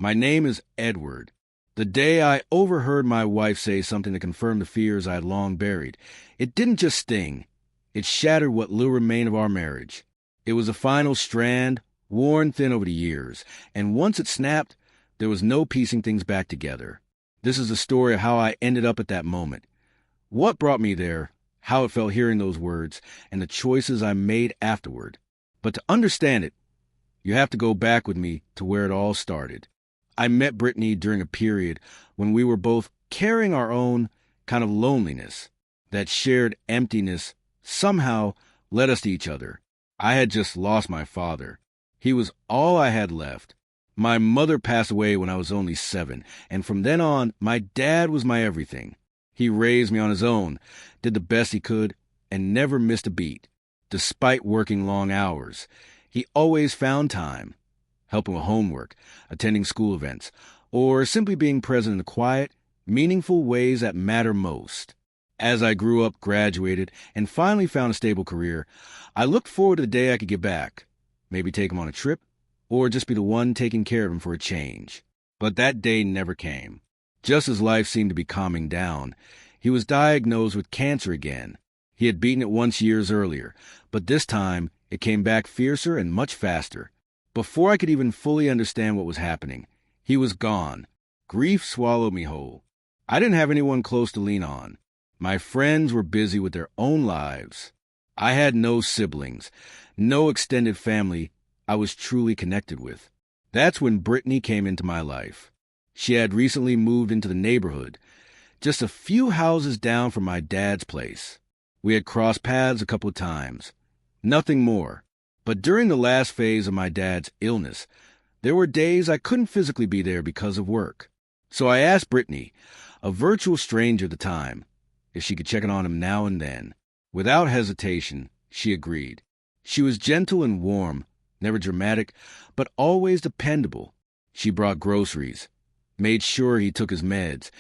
My name is Edward. The day I overheard my wife say something that confirmed the fears I had long buried, it didn't just sting. It shattered what little remained of our marriage. It was a final strand, worn thin over the years, and once it snapped, there was no piecing things back together. This is the story of how I ended up at that moment, what brought me there, how it felt hearing those words, and the choices I made afterward. But to understand it, you have to go back with me to where it all started. I met Brittany during a period when we were both carrying our own kind of loneliness. That shared emptiness somehow led us to each other. I had just lost my father. He was all I had left. My mother passed away when I was only 7, and from then on, my dad was my everything. He raised me on his own, did the best he could, and never missed a beat. Despite working long hours, he always found time, helping with homework, attending school events, or simply being present in the quiet, meaningful ways that matter most. As I grew up, graduated, and finally found a stable career, I looked forward to the day I could get back, maybe take him on a trip, or just be the one taking care of him for a change. But that day never came. Just as life seemed to be calming down, he was diagnosed with cancer again. He had beaten it once years earlier, but this time it came back fiercer and much faster. Before I could even fully understand what was happening, he was gone. Grief swallowed me whole. I didn't have anyone close to lean on. My friends were busy with their own lives. I had no siblings, no extended family I was truly connected with. That's when Brittany came into my life. She had recently moved into the neighborhood, just a few houses down from my dad's place. We had crossed paths a couple of times. Nothing more. But during the last phase of my dad's illness, there were days I couldn't physically be there because of work. So I asked Brittany, a virtual stranger at the time, if she could check in on him now and then. Without hesitation, she agreed. She was gentle and warm, never dramatic, but always dependable. She brought groceries, made sure he took his meds,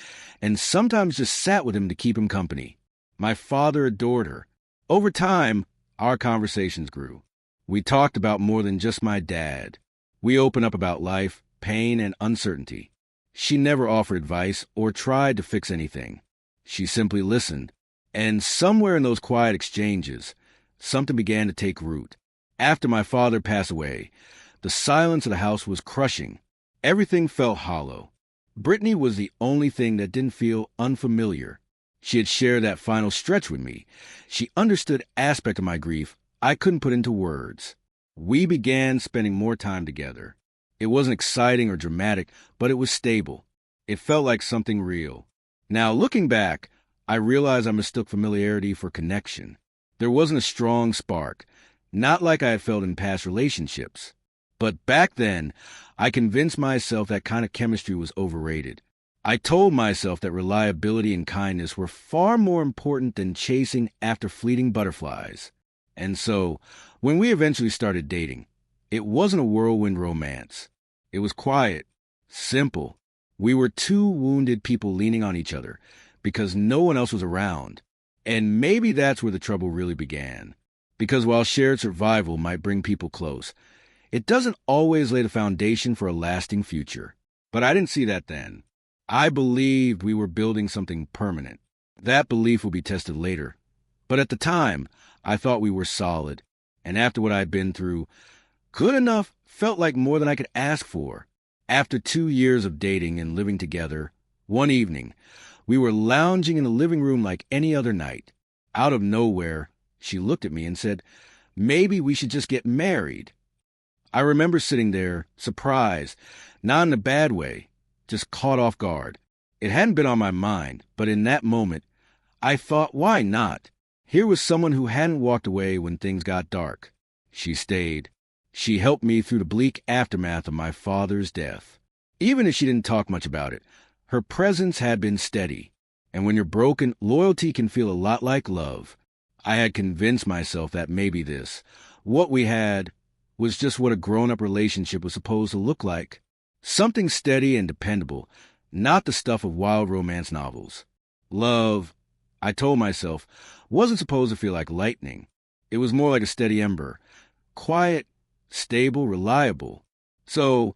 and sometimes just sat with him to keep him company. My father adored her. Over time, our conversations grew. We talked about more than just my dad. We opened up about life, pain, and uncertainty. She never offered advice or tried to fix anything. She simply listened, and somewhere in those quiet exchanges, something began to take root. After my father passed away, the silence of the house was crushing. Everything felt hollow. Brittany was the only thing that didn't feel unfamiliar. She had shared that final stretch with me. She understood aspect of my grief I couldn't put into words. We began spending more time together. It wasn't exciting or dramatic, but it was stable. It felt like something real. Now, looking back, I realized I mistook familiarity for connection. There wasn't a strong spark, not like I had felt in past relationships. But back then, I convinced myself that kind of chemistry was overrated. I told myself that reliability and kindness were far more important than chasing after fleeting butterflies. And so, when we eventually started dating, it wasn't a whirlwind romance. It was quiet, simple. We were two wounded people leaning on each other because no one else was around. And maybe that's where the trouble really began. Because while shared survival might bring people close, it doesn't always lay the foundation for a lasting future. But I didn't see that then. I believed we were building something permanent. That belief would be tested later. But at the time, I thought we were solid. And after what I'd been through, good enough felt like more than I could ask for. After 2 years of dating and living together, one evening, we were lounging in the living room like any other night. Out of nowhere, she looked at me and said, "Maybe we should just get married." I remember sitting there, surprised, not in a bad way, just caught off guard. It hadn't been on my mind, but in that moment, I thought, why not? Here was someone who hadn't walked away when things got dark. She stayed. She helped me through the bleak aftermath of my father's death. Even if she didn't talk much about it, her presence had been steady. And when you're broken, loyalty can feel a lot like love. I had convinced myself that maybe this, what we had, was just what a grown-up relationship was supposed to look like. Something steady and dependable, not the stuff of wild romance novels. Love, I told myself, wasn't supposed to feel like lightning. It was more like a steady ember. Quiet, stable, reliable. So,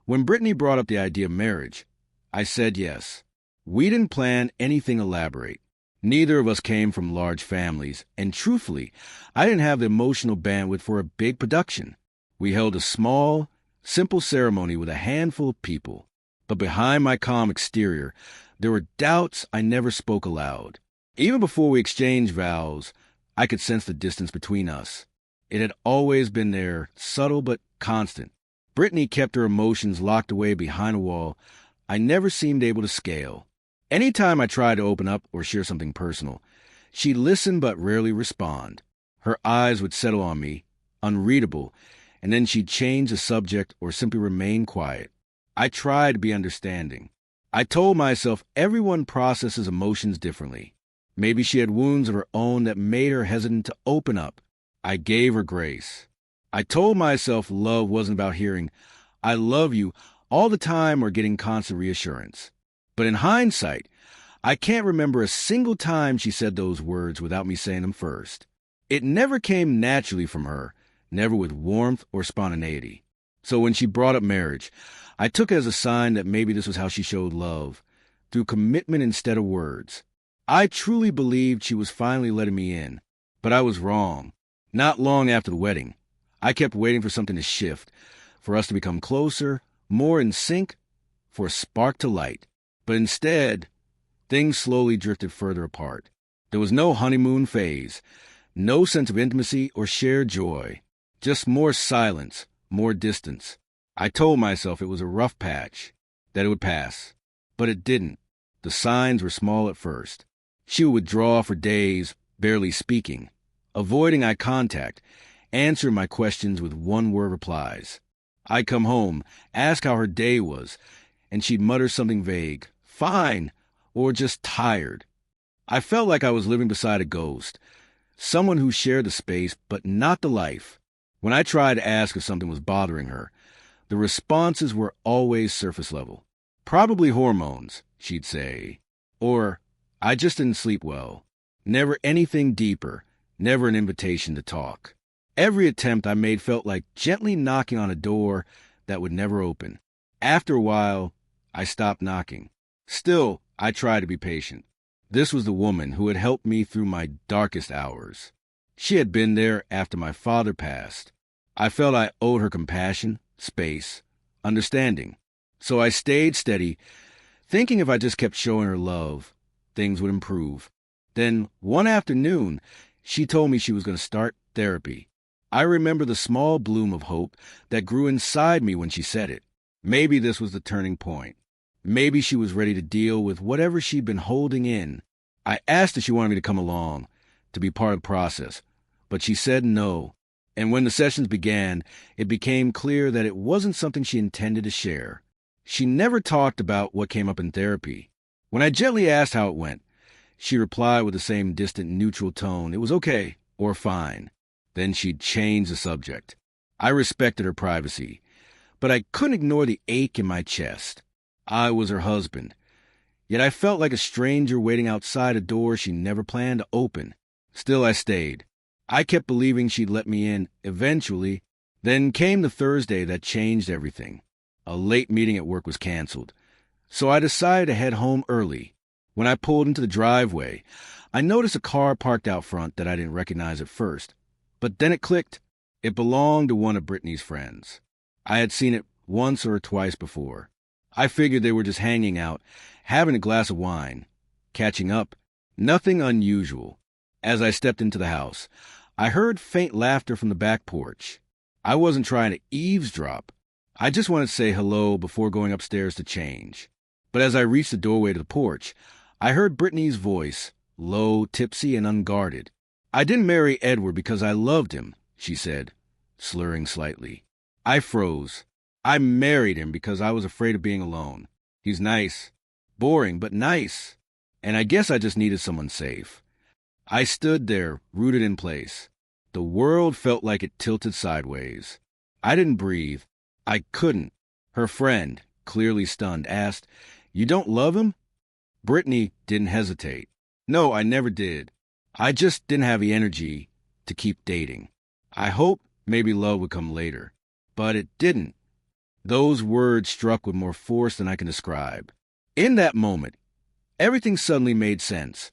When Brittany brought up the idea of marriage, I said yes. We didn't plan anything elaborate. Neither of us came from large families, and truthfully, I didn't have the emotional bandwidth for a big production. We held a small, simple ceremony with a handful of people. But behind my calm exterior, there were doubts I never spoke aloud. Even before we exchanged vows, I could sense the distance between us. It had always been there, subtle but constant. Brittany kept her emotions locked away behind a wall I never seemed able to scale. Anytime I tried to open up or share something personal, she'd listen but rarely respond. Her eyes would settle on me, unreadable, and then she'd change the subject or simply remain quiet. I tried to be understanding. I told myself everyone processes emotions differently. Maybe she had wounds of her own that made her hesitant to open up. I gave her grace. I told myself love wasn't about hearing, "I love you," all the time or getting constant reassurance. But in hindsight, I can't remember a single time she said those words without me saying them first. It never came naturally from her, never with warmth or spontaneity. So when she brought up marriage, I took it as a sign that maybe this was how she showed love, through commitment instead of words. I truly believed she was finally letting me in, but I was wrong. Not long after the wedding, I kept waiting for something to shift, for us to become closer, more in sync, for a spark to light. But instead, things slowly drifted further apart. There was no honeymoon phase, no sense of intimacy or shared joy, just more silence, more distance. I told myself it was a rough patch, that it would pass. But it didn't. The signs were small at first. She would withdraw for days, barely speaking, avoiding eye contact, answering my questions with one-word replies. I'd come home, ask how her day was, and she'd mutter something vague, "Fine," or just "tired." I felt like I was living beside a ghost, someone who shared the space but not the life. When I tried to ask if something was bothering her, the responses were always surface level. "Probably hormones," she'd say. Or, "I just didn't sleep well." Never anything deeper, never an invitation to talk. Every attempt I made felt like gently knocking on a door that would never open. After a while, I stopped knocking. Still, I tried to be patient. This was the woman who had helped me through my darkest hours. She had been there after my father passed. I felt I owed her compassion, space, understanding. So I stayed steady, thinking if I just kept showing her love, things would improve. Then, one afternoon, she told me she was going to start therapy. I remember the small bloom of hope that grew inside me when she said it. Maybe this was the turning point. Maybe she was ready to deal with whatever she'd been holding in. I asked if she wanted me to come along, to be part of the process, but she said no. And when the sessions began, it became clear that it wasn't something she intended to share. She never talked about what came up in therapy. When I gently asked how it went, she replied with the same distant, neutral tone, "It was okay," or "fine." Then she'd change the subject. I respected her privacy, but I couldn't ignore the ache in my chest. I was her husband, yet I felt like a stranger waiting outside a door she never planned to open. Still, I stayed. I kept believing she'd let me in eventually. Then came the Thursday that changed everything. A late meeting at work was canceled, so I decided to head home early. When I pulled into the driveway, I noticed a car parked out front that I didn't recognize at first. But then it clicked. It belonged to one of Brittany's friends. I had seen it once or twice before. I figured they were just hanging out, having a glass of wine, catching up. Nothing unusual. As I stepped into the house, I heard faint laughter from the back porch. I wasn't trying to eavesdrop. I just wanted to say hello before going upstairs to change. But as I reached the doorway to the porch, I heard Brittany's voice, low, tipsy, and unguarded. "I didn't marry Edward because I loved him," she said, slurring slightly. I froze. "I married him because I was afraid of being alone. He's nice. Boring, but nice. And I guess I just needed someone safe." I stood there, rooted in place. The world felt like it tilted sideways. I didn't breathe. I couldn't. Her friend, clearly stunned, asked, "You don't love him?" Brittany didn't hesitate. "No, I never did. I just didn't have the energy to keep dating. I hoped maybe love would come later. But it didn't. Those words struck with more force than I can describe. In that moment, everything suddenly made sense.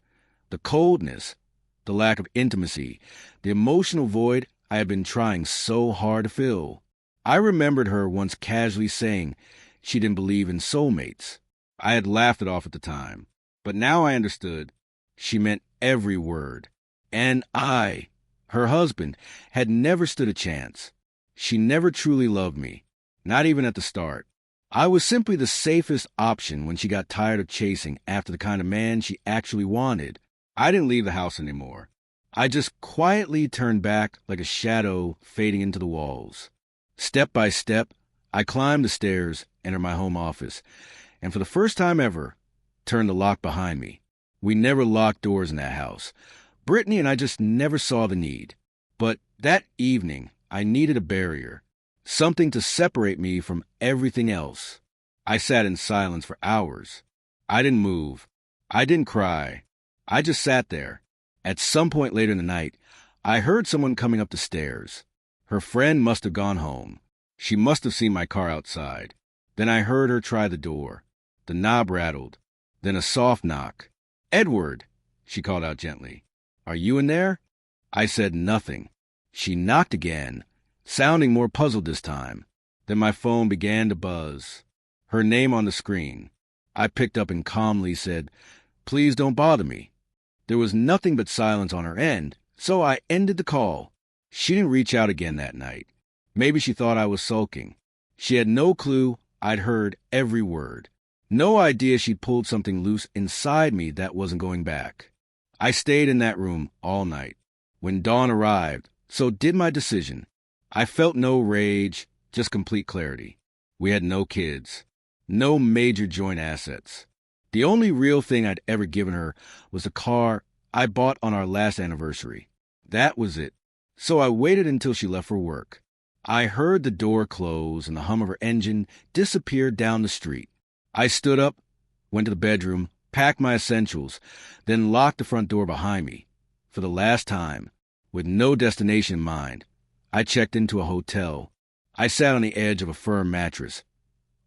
The coldness, the lack of intimacy, the emotional void I had been trying so hard to fill. I remembered her once casually saying she didn't believe in soulmates. I had laughed it off at the time, but now I understood. She meant every word. And I, her husband, had never stood a chance. She never truly loved me, not even at the start. I was simply the safest option when she got tired of chasing after the kind of man she actually wanted. I didn't leave the house anymore. I just quietly turned back like a shadow fading into the walls. Step by step, I climbed the stairs, entered my home office, and for the first time ever, turned the lock behind me. We never locked doors in that house. Brittany and I just never saw the need. But that evening, I needed a barrier, something to separate me from everything else. I sat in silence for hours. I didn't move. I didn't cry. I just sat there. At some point later in the night, I heard someone coming up the stairs. Her friend must have gone home. She must have seen my car outside. Then I heard her try the door. The knob rattled. Then a soft knock. "Edward," she called out gently. "Are you in there?" I said nothing. She knocked again, sounding more puzzled this time. Then my phone began to buzz. Her name on the screen. I picked up and calmly said, "Please don't bother me." There was nothing but silence on her end, so I ended the call. She didn't reach out again that night. Maybe she thought I was sulking. She had no clue I'd heard every word. No idea she'd pulled something loose inside me that wasn't going back. I stayed in that room all night. When dawn arrived, so did my decision. I felt no rage, just complete clarity. We had no kids, no major joint assets. The only real thing I'd ever given her was a car I bought on our last anniversary. That was it. So I waited until she left for work. I heard the door close and the hum of her engine disappeared down the street. I stood up, went to the bedroom, packed my essentials, then locked the front door behind me. For the last time, with no destination in mind, I checked into a hotel. I sat on the edge of a firm mattress,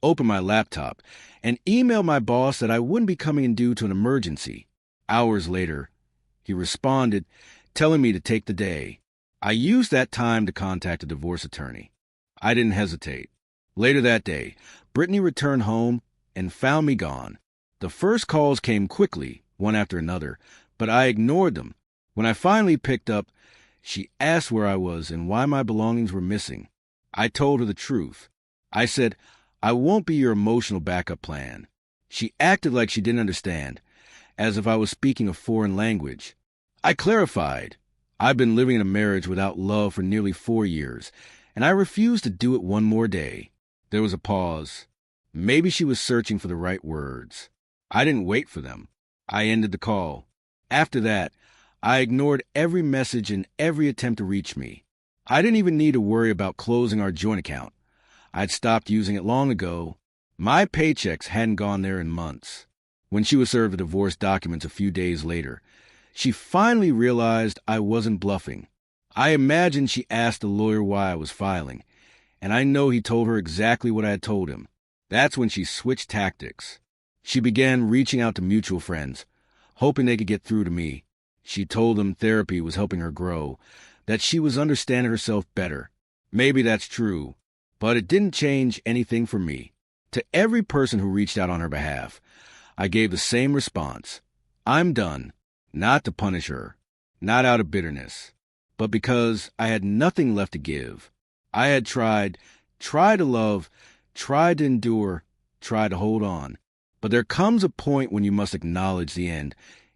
opened my laptop, and emailed my boss that I wouldn't be coming in due to an emergency. Hours later, he responded, telling me to take the day. I used that time to contact a divorce attorney. I didn't hesitate. Later that day, Brittany returned home and found me gone. The first calls came quickly, one after another, but I ignored them. When I finally picked up, she asked where I was and why my belongings were missing. I told her the truth. I said, "I won't be your emotional backup plan." She acted like she didn't understand, as if I was speaking a foreign language. I clarified. I've been living in a marriage without love for nearly 4 years, and I refused to do it one more day. There was a pause. Maybe she was searching for the right words. I didn't wait for them. I ended the call. After that, I ignored every message and every attempt to reach me. I didn't even need to worry about closing our joint account. I'd stopped using it long ago. My paychecks hadn't gone there in months. When she was served the divorce documents a few days later, she finally realized I wasn't bluffing. I imagine she asked the lawyer why I was filing, and I know he told her exactly what I had told him. That's when she switched tactics. She began reaching out to mutual friends, hoping they could get through to me. She told them therapy was helping her grow, that she was understanding herself better. Maybe that's true, but it didn't change anything for me. To every person who reached out on her behalf, I gave the same response. I'm done. Not to punish her, not out of bitterness, but because I had nothing left to give. I had tried to love, tried to endure, tried to hold on. But there comes a point when you must acknowledge the end,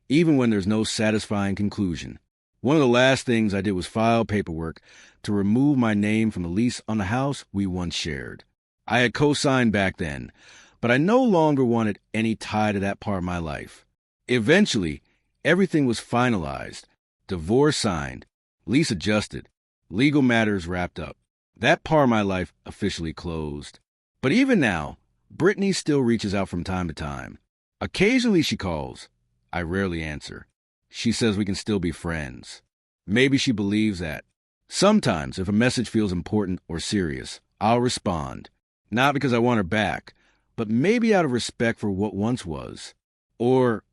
even when there's no satisfying conclusion. One of the last things I did was file paperwork to remove my name from the lease on the house we once shared. I had co-signed back then, but I no longer wanted any tie to that part of my life. Eventually, everything was finalized, divorce signed, lease adjusted, legal matters wrapped up. That part of my life officially closed. But even now, Brittany still reaches out from time to time. Occasionally she calls. I rarely answer. She says we can still be friends. Maybe she believes that. Sometimes, if a message feels important or serious, I'll respond. Not because I want her back, but maybe out of respect for what once was. Or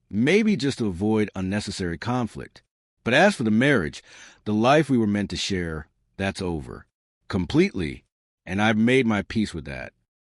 maybe just to avoid unnecessary conflict. But as for the marriage, the life we were meant to share, that's over. Completely. And I've made my peace with that.